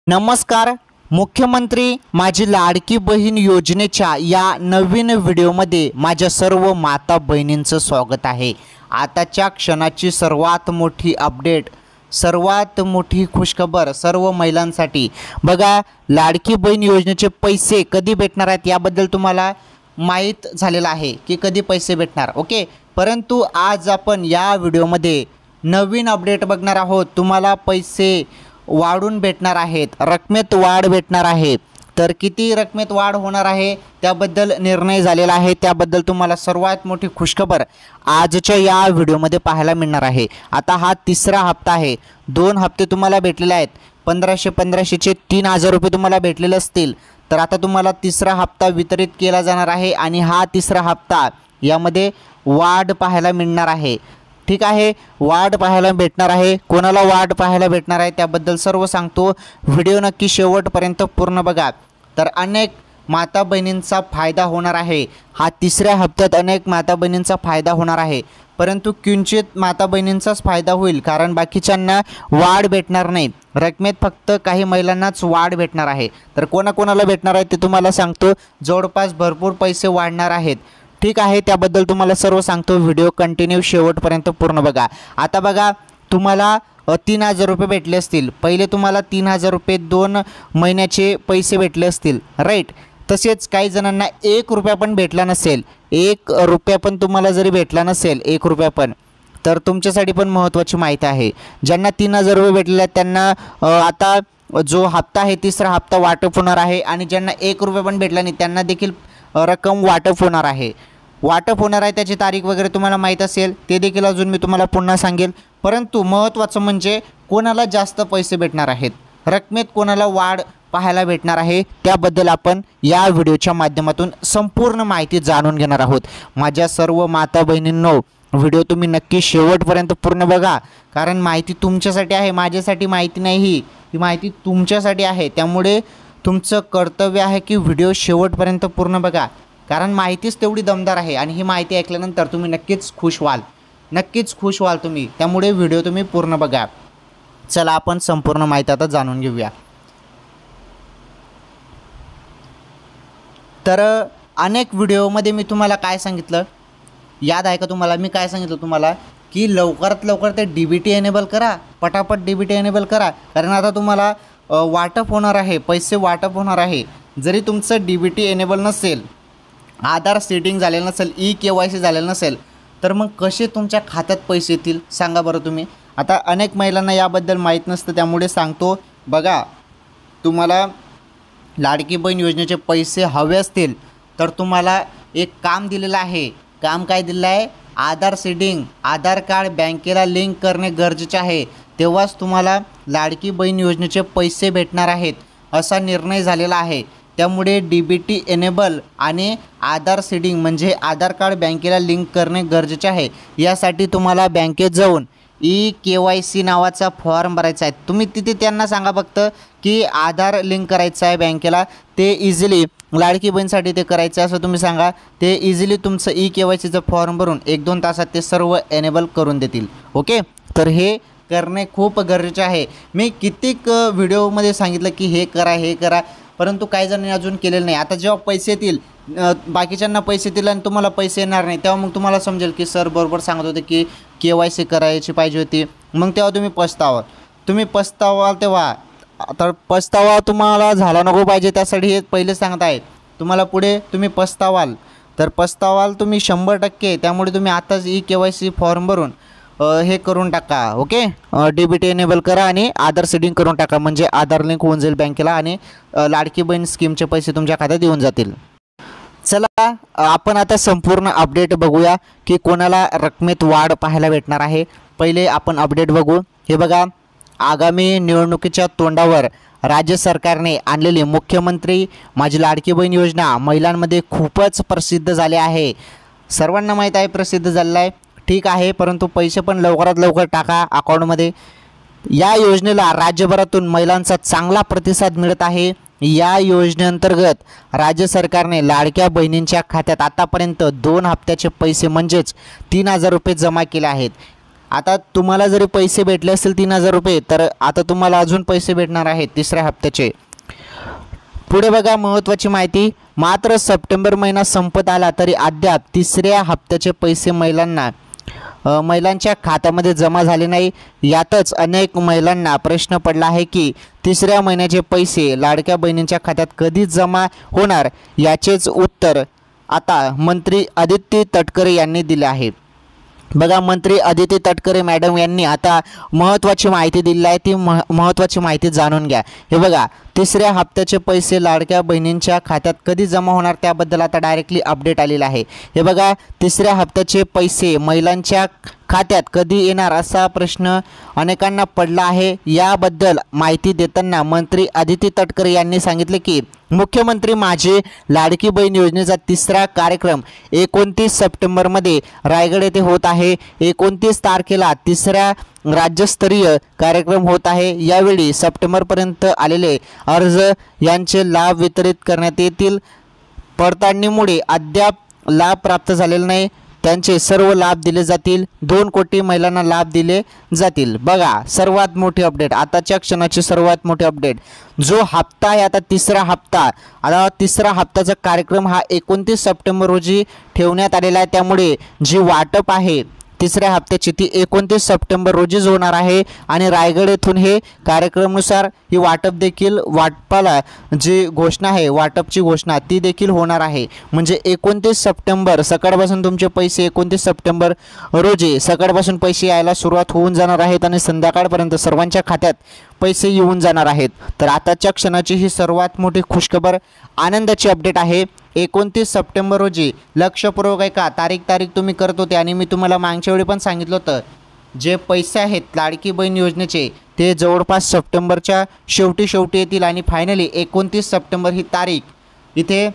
नमस्कार. मुख्यमंत्री माझी लाडकी बहीण योजनेच्या या नवीन व्हिडिओमध्ये माझ्या सर्व माता बहिणींचं स्वागत आहे. आताच्या क्षणाची सर्वात मोठी अपडेट, सर्वात मोठी खुशखबर सर्व महिलांसाठी. बघा, लाडकी बहीण योजनेचे पैसे कधी भेटणार आहेत याबद्दल तुम्हाला माहीत झालेलं आहे की कधी पैसे भेटणार. ओके, परंतु आज आपण या व्हिडिओमध्ये नवीन अपडेट बघणार आहोत. तुम्हाला पैसे वाढून भेटणार आहेत, रकमेत वाढ भेटणार आहे. तर किती रकमेत वाढ होणार आहे त्याबद्दल निर्णय झालेला आहे. त्याबद्दल तुम्हाला सर्वात मोठी खुशखबर आजच्या या व्हिडिओमध्ये पाहायला मिळणार आहे. आता हा तिसरा हप्ता आहे. 2 हप्ते तुम्हाला भेटलेले आहेत. 1500चे 3000 रुपये तुम्हाला भेटलेले असतील. तर आता तुम्हाला तिसरा हप्ता वितरित केला जाणार आहे आणि हा तिसरा हप्ता यामध्ये वाढ पाहायला मिळणार आहे. ठीक आहे, वाढ पाहायला भेटणार आहे. कोणाला वाढ पाहायला भेटणार आहे त्याबद्दल सर्व सांगतो. व्हिडिओ नक्की शेवटपर्यंत पूर्ण बघा. तर अनेक माता बहिणींचा फायदा होणार आहे. हा तिसऱ्या हप्त्यात अनेक माता बहिणींचा फायदा होणार आहे. परंतु किंचित माता बहिणींचाच फायदा होईल, कारण बाकीच्यांना वाढ भेटणार नाही. रकमेत फक्त काही महिलांनाच वाढ भेटणार आहे. तर कोणाकोणाला भेटणार आहे ते तुम्हाला सांगतो. जवळपास भरपूर पैसे वाढणार आहेत. ठीक आहे, त्याबद्दल तुम्हाला सर्व सांगतो. व्हिडिओ कंटिन्यू शेवटपर्यंत पूर्ण बघा. आता बघा, तुम्हाला 3000 रुपये भेटले असतील. पहिले तुम्हाला 3000 रुपये 2 महिन्याचे पैसे भेटले असतील, राईट. तसेच काही जणांना 1 रुपया पण भेटला नसेल. 1 रुपया पण तुम्हाला जरी भेटला नसेल, 1 रुपया पण, तर तुमच्यासाठी पण महत्त्वाची माहिती आहे. ज्यांना 3000 रुपये भेटलेले आहेत त्यांना आता जो हप्ता आहे तिसरा हप्ता वाटप होणार आहे. आणि ज्यांना 1 रुपया पण भेटला नाही त्यांना देखील रक्कम वाटप होणार आहे. वाटप होणार आहे त्याची तारीख वगैरे तुम्हाला माहीत असेल, ते देखील अजून मी तुम्हाला पुन्हा सांगेल. परंतु महत्त्वाचं म्हणजे कोणाला जास्त पैसे भेटणार आहेत, रकमेत कोणाला वाढ पाहायला भेटणार आहे, त्याबद्दल आपण या व्हिडिओच्या माध्यमातून संपूर्ण माहिती जाणून घेणार आहोत. माझ्या सर्व माता बहिणींनो, व्हिडिओ तुम्ही नक्की शेवटपर्यंत पूर्ण बघा, कारण माहिती तुमच्यासाठी आहे. माझ्यासाठी माहिती नाही, ही माहिती तुमच्यासाठी आहे. त्यामुळे तुमचं कर्तव्य आहे की व्हिडिओ शेवटपर्यंत पूर्ण बघा, कारण माहितीच तेवढी दमदार आहे. आणि ही माहिती ऐकल्यानंतर तुम्ही नक्कीच खुश व्हाल तुम्ही. त्यामुळे व्हिडिओ तुम्ही पूर्ण बघा. चला आपण संपूर्ण माहिती आता जाणून घेऊया. तर अनेक व्हिडिओमध्ये मी तुम्हाला काय सांगितलं, याद आहे का तुम्हाला? मी काय सांगितलं तुम्हाला की लवकरात लवकर ते DBT एनेबल करा, पटापट DBT एनेबल करा. कारण आता तुम्हाला वाटप होणार आहे, पैसे वाटप होणार आहे. जरी तुमचं DBT एनेबल नसेल, आधार सेटिंग झालेलं नसेल, EKYC झालेलं नसेल, तर मग कसे तुमच्या खात्यात पैसे येतील सांगा बरं तुम्ही. आता अनेक महिलांना याबद्दल माहीत नसतं, त्यामुळे सांगतो. बघा, तुम्हाला लाडकी बहीण योजनेचे पैसे हवे असतील तर तुम्हाला एक काम दिलेलं आहे. काम काय दिलेलं आहे? आधार सेटिंग, आधार कार्ड बँकेला लिंक करणे गरजेचे आहे. तेव्हाच तुम्हाला लाडकी बहीण योजनेचे पैसे भेटणार आहेत, असा निर्णय झालेला आहे. त्यामुळे DBT एनेबल आणि आधार सीडिंग म्हणजे आधार कार्ड बँकेला लिंक करणे गरजेचे आहे. यासाठी तुम्हाला बँकेत जाऊन EKYC नावाचा फॉर्म भरायचा आहे. तुम्ही तिथे त्यांना सांगा फक्त की आधार लिंक करायचं आहे बँकेला. ते इझिली लाडकी बहीणसाठी ते करायचं असं तुम्ही सांगा. ते इझिली तुमचं EKYCचं फॉर्म भरून 1-2 तासात ते सर्व एनेबल करून देतील. ओके, तर हे करणे खूप गरजेचे आहे. मी कित्येक व्हिडिओमध्ये सांगितलं की हे करा, परंतु काही जणांनी अजून केलेलं नाही. आता जेव्हा पैसे येतील, बाकीच्यांना पैसे येतील आणि तुम्हाला पैसे येणार नाही, तेव्हा मग तुम्हाला समजेल की सर बरोबर सांगत होते की KYC करायची पाहिजे होती. मग तेव्हा तुम्ही पस्तावाल तेव्हा. तर पस्तावा तुम्हाला झाला नको पाहिजे, त्यासाठी हे पहिले सांगत आहे. तुम्हाला पुढे तुम्ही पस्तावाल तुम्ही 100%. त्यामुळे तुम्ही आताच EKYC फॉर्म भरून हे करून टाका. ओके, DBT एनेबल करा आणि आधार सेटिंग करून टाका, म्हणजे आधार लिंक होऊन जाईल बँकेला आणि लाडकी बहीण स्कीमचे पैसे तुमच्या खात्यात येऊन जातील. चला आपण आता संपूर्ण अपडेट बघूया की कोणाला रकमेत वाढ पाहायला भेटणार आहे. पहिले आपण अपडेट बघू. हे बघा, आगामी निवडणुकीच्या तोंडावर राज्य सरकारने आणलेली मुख्यमंत्री माझी लाडकी बहीण योजना महिलांमध्ये खूपच प्रसिद्ध झाली आहे. सर्वांना माहीत आहे प्रसिद्ध झालेला आहे, ठीक आहे. परंतु पैसे पण लवकरात लवकर टाका अकाउंटमध्ये. या योजनेला राज्यभरातून महिलांचा चांगला प्रतिसाद मिळत आहे. या योजनेअंतर्गत राज्य सरकारने लाडक्या बहिणींच्या खात्यात आतापर्यंत 2 हप्त्याचे पैसे म्हणजेच 3000 रुपये जमा केले आहेत. आता तुम्हाला जरी पैसे भेटले असतील 3,000 रुपये, तर आता तुम्हाला अजून पैसे भेटणार आहेत तिसऱ्या हप्त्याचे. पुढे बघा महत्त्वाची माहिती, मात्र सप्टेंबर महिना संपत आला तरी अद्याप तिसऱ्या हप्त्याचे पैसे महिलांच्या खात्यामध्ये जमा झाले नाही. यातच अनेक महिलांना प्रश्न पडला आहे की तिसऱ्या महिन्याचे पैसे लाडक्या बहिणींच्या खात्यात कधी जमा होणार, याचेच उत्तर आता मंत्री अदिती तटकरे यांनी दिले आहे. बघा मंत्री अदिती तटकरे मॅडम यांनी आता महत्त्वाची माहिती दिली आहे, ती महत्त्वाची माहिती जाणून घ्या. हे बघा, तिसऱ्या हप्त्याचे पैसे लाडक्या बहिणींच्या खात्यात कधी जमा होणार त्याबद्दल आता डायरेक्टली अपडेट आलेला आहे. हे बघा, तिसऱ्या हप्त्याचे पैसे महिलांच्या खात्यात कधी येणार असा प्रश्न अनेकांना पडला आहे. याबद्दल माहिती देताना मंत्री अदिती तटकरे यांनी सांगितले की मुख्यमंत्री माझी लाडकी बहीण योजनेचा तिसरा कार्यक्रम 29 सप्टेंबरमध्ये रायगड येथे होत आहे. 29 तारखेला तिसऱ्या राज्यस्तरीय कार्यक्रम होत आहे. यावेळी सप्टेंबरपर्यंत आलेले अर्ज यांचे लाभ वितरित करण्यात येतील. पडताळणीमुळे अद्याप लाभ प्राप्त झालेला नाही, त्यांचे सर्व लाभ दिले जातील. 2 कोटी महिलांना लाभ दिले जातील. बघा, सर्वात मोठी अपडेट, आताच्या क्षणाची सर्वात मोठी अपडेट, जो हप्ता आहे आता तिसरा हप्ता, आता तिसरा हप्त्याचा कार्यक्रम हा 29 सप्टेंबर रोजी ठेवण्यात आलेला आहे. त्यामुळे जी वाटप आहे तिसऱ्या हप्त्याची ती 29 सप्टेंबर रोजीच होणार आहे आणि रायगड येथून हे कार्यक्रमानुसार ही वाटप देखील, वाटपाला जी घोषणा आहे वाटपची घोषणा ती देखील होणार आहे. म्हणजे 29 सप्टेंबर सकाळपासून तुमचे पैसे 29 सप्टेंबर रोजी सकाळपासून पैसे यायला सुरुवात होऊन जाणार आहेत आणि संध्याकाळपर्यंत सर्वांच्या खात्यात पैसे येऊन जाणार आहेत. तर आताच्या क्षणाची ही सर्वात मोठी खुशखबर, आनंदाची अपडेट आहे. 29 सप्टेंबर रोजी लक्षपूर्वक ऐका, तारीख तुम्ही करत होते आणि मी तुम्हाला मागच्या वेळी पण सांगितलं होतं, जे पैसे आहेत लाडकी बहीण योजनेचे ते जवळपास सप्टेंबरच्या शेवटी येतील आणि फायनली 29 सप्टेंबर ही तारीख इथे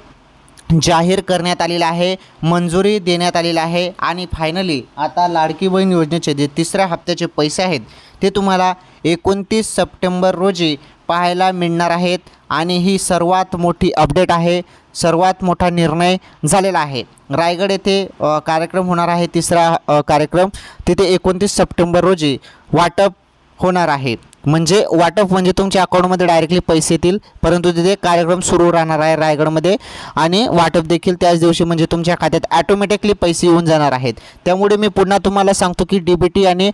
जाहीर करण्यात आलेली आहे, मंजुरी देण्यात आलेली आहे आणि फायनली आता लाडकी बहीण योजनेचे जे तिसऱ्या हप्त्याचे पैसे आहेत ते तुम्हाला 29 सप्टेंबर रोजी पाहायला मिळणार आहेत. आणि ही सर्वात मोठी अपडेट आहे, सर्वात मोठा निर्णय झालेला आहे. रायगड येथे कार्यक्रम होणार आहे, तिसरा कार्यक्रम, तिथे 29 सप्टेंबर रोजी वाटप होणार आहे. म्हणजे वाटप म्हणजे तुमच्या अकाउंटमध्ये डायरेक्टली पैसे येतील, परंतु तिथे कार्यक्रम सुरू राहणार आहे रायगडमध्ये आणि वाटप देखील त्याच दिवशी, म्हणजे तुमच्या खात्यात ॲटोमॅटिकली पैसे येऊन जाणार आहेत. त्यामुळे मी पुन्हा तुम्हाला सांगतो की DBT आणि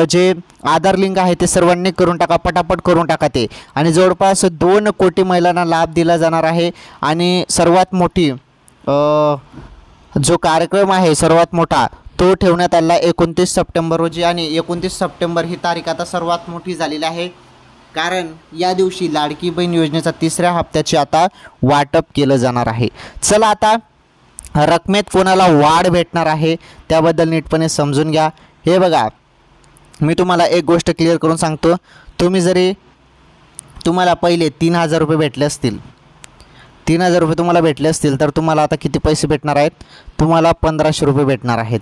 जे आधार लिंक आहे ते सर्वांनी करून टाका, पटापट करून टाका ते. आणि जवळपास 2 कोटी महिलांना लाभ दिला जाणार आहे. आणि सर्वात मोठी जो कार्यक्रम आहे सर्वात मोठा तो ठेवण्यात आला 29 सप्टेंबर रोजी. आणि 29 सप्टेंबर ही तारीख आता सर्वात मोठी झालेली आहे, कारण या दिवशी लाडकी बहीण योजनेचा तिसऱ्या हप्त्याचे आता वाटप केलं जाणार आहे. चला, आता रकमेत कोणाला वाढ भेटणार आहे त्याबद्दल नीटपणे समजून घ्या. हे बघा, मी तुम्हाला एक गोष्ट क्लिअर करून सांगतो, तुम्हाला पहिले 3,000 रुपये भेटले असतील, 3,000 रुपये तुम्हाला भेटले असतील, तर तुम्हाला आता किती पैसे भेटणार आहेत, तुम्हाला 1,500 रुपये भेटणार आहेत,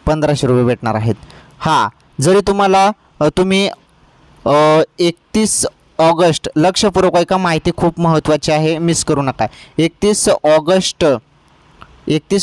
1,500 रुपये भेटणार आहेत. हां, जरी तुम्हाला तुम्ही 31 ऑगस्ट, लक्षपूर्वक ऐका, माहिती खूप महत्त्वाची आहे, मिस करू नका. 31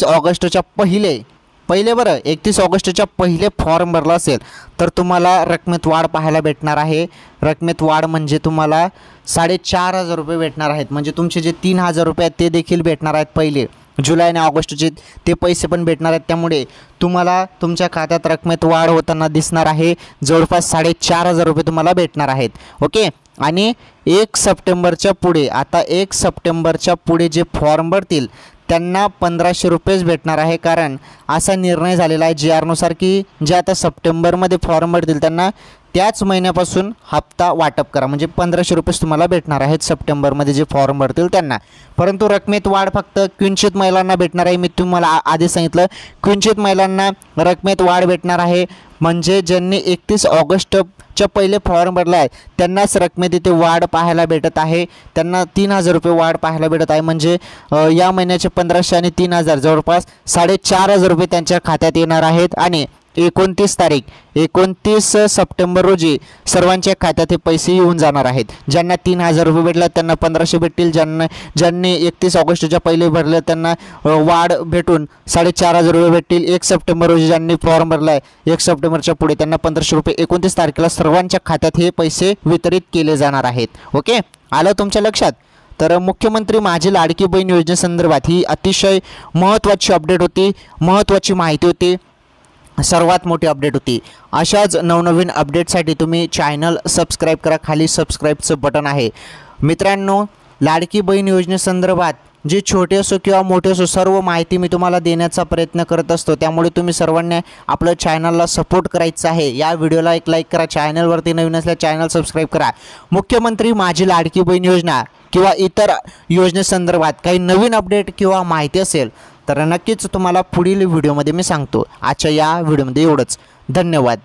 ऑगस्टच्या पहिले 31 ऑगस्टच्या पहिले फॉर्म भरला असेल तर तुम्हाला रकमेत वाढ पाहायला भेटणार आहे. रकमेत वाढ म्हणजे तुम्हाला 4,500 रुपये भेटणार आहेत. म्हणजे तुमचे जे 3,000 रुपये आहेत ते देखील भेटणार आहेत. पहिले जुलै आणि ऑगस्टचे ते पैसे पण भेटणार आहेत. त्यामुळे तुम्हाला तुमच्या खात्यात रकमेत वाढ होताना दिसणार आहे. जवळपास 4,500 रुपये तुम्हाला भेटणार आहेत. ओके. आणि 1 सप्टेंबरच्या पुढे, आता 1 सप्टेंबरच्या पुढे जे फॉर्म भरतील त्यांना 1,500 रुपयेच भेटणार आहे. कारण असा निर्णय झालेला आहे GR नुसार की जे आता सप्टेंबरमध्ये फॉर्म भरतील त्यांना त्याच महिन्यापासून हप्ता वाटप करा. म्हणजे 1,500 रुपयेच तुम्हाला भेटणार आहेत सप्टेंबरमध्ये जे फॉर्म भरतील त्यांना. परंतु रकमेत वाढ फक्त क्वचित महिलांना भेटणार आहे. मी तुम्हाला आधी सांगितलं, क्वचित महिलांना रकमेत वाढ भेटणार आहे. म्हणजे ज्यांनी 31 ऑगस्टच्या पहिले फॉर्म भरला आहे त्यांनाच रकमेत इथे वाढ पाहायला भेटत आहे. त्यांना 3,000 रुपये वाढ पाहायला भेटत आहे. म्हणजे या महिन्याचे 1,500 आणि 3,000 जवळपास 4,500 रुपये त्यांच्या खात्यात येणार आहेत. आणि 29 तारीख 29 सप्टेंबर रोजी सर्वांच्या खात्यात हे पैसे येऊन जाणार आहेत. ज्यांना 3000 रुपये भेटले त्यांना 1500 भेटतील. ज्यांनी 31 ऑगस्टच्या पहिले भरले त्यांना वाढ भेटून 4500 रुपये भेटतील. 1 सप्टेंबर रोजी ज्यांनी फॉर्म भरला आहे 1 सप्टेंबरच्या पुढे त्यांना 1500 रुपये 29 तारखेला सर्वांच्या खात्यात हे पैसे वितरित केले जाणार आहेत. ओके, आलं तुमच्या लक्षात? तर मुख्यमंत्री माझी लाडकी बहीण योजनेसंदर्भात ही अतिशय महत्त्वाची अपडेट होती, महत्त्वाची माहिती होती, सर्वात मोठी अपडेट होती. अशाच नवनवीन अपडेटसाठी तुम्ही चॅनल सबस्क्राईब करा. खाली सबस्क्राईबचं बटन आहे. मित्रांनो, लाडकी बहीण योजनेसंदर्भात जे छोटे असो किंवा मोठे असो सर्व माहिती मी तुम्हाला देण्याचा प्रयत्न करत असतो. त्यामुळे तुम्ही सर्वांनी आपलं चॅनलला सपोर्ट करायचं आहे. या व्हिडिओला एक लाईक करा. चॅनलवरती नवीन असल्यास चॅनल सबस्क्राईब करा. मुख्यमंत्री माझी लाडकी बहीण योजना किंवा इतर योजनेसंदर्भात काही नवीन अपडेट किंवा माहिती असेल तर नक्कीच तुम्हाला पुढील व्हिडिओमध्ये मी सांगतो. आजच्या या व्हिडिओमध्ये एवढंच. धन्यवाद.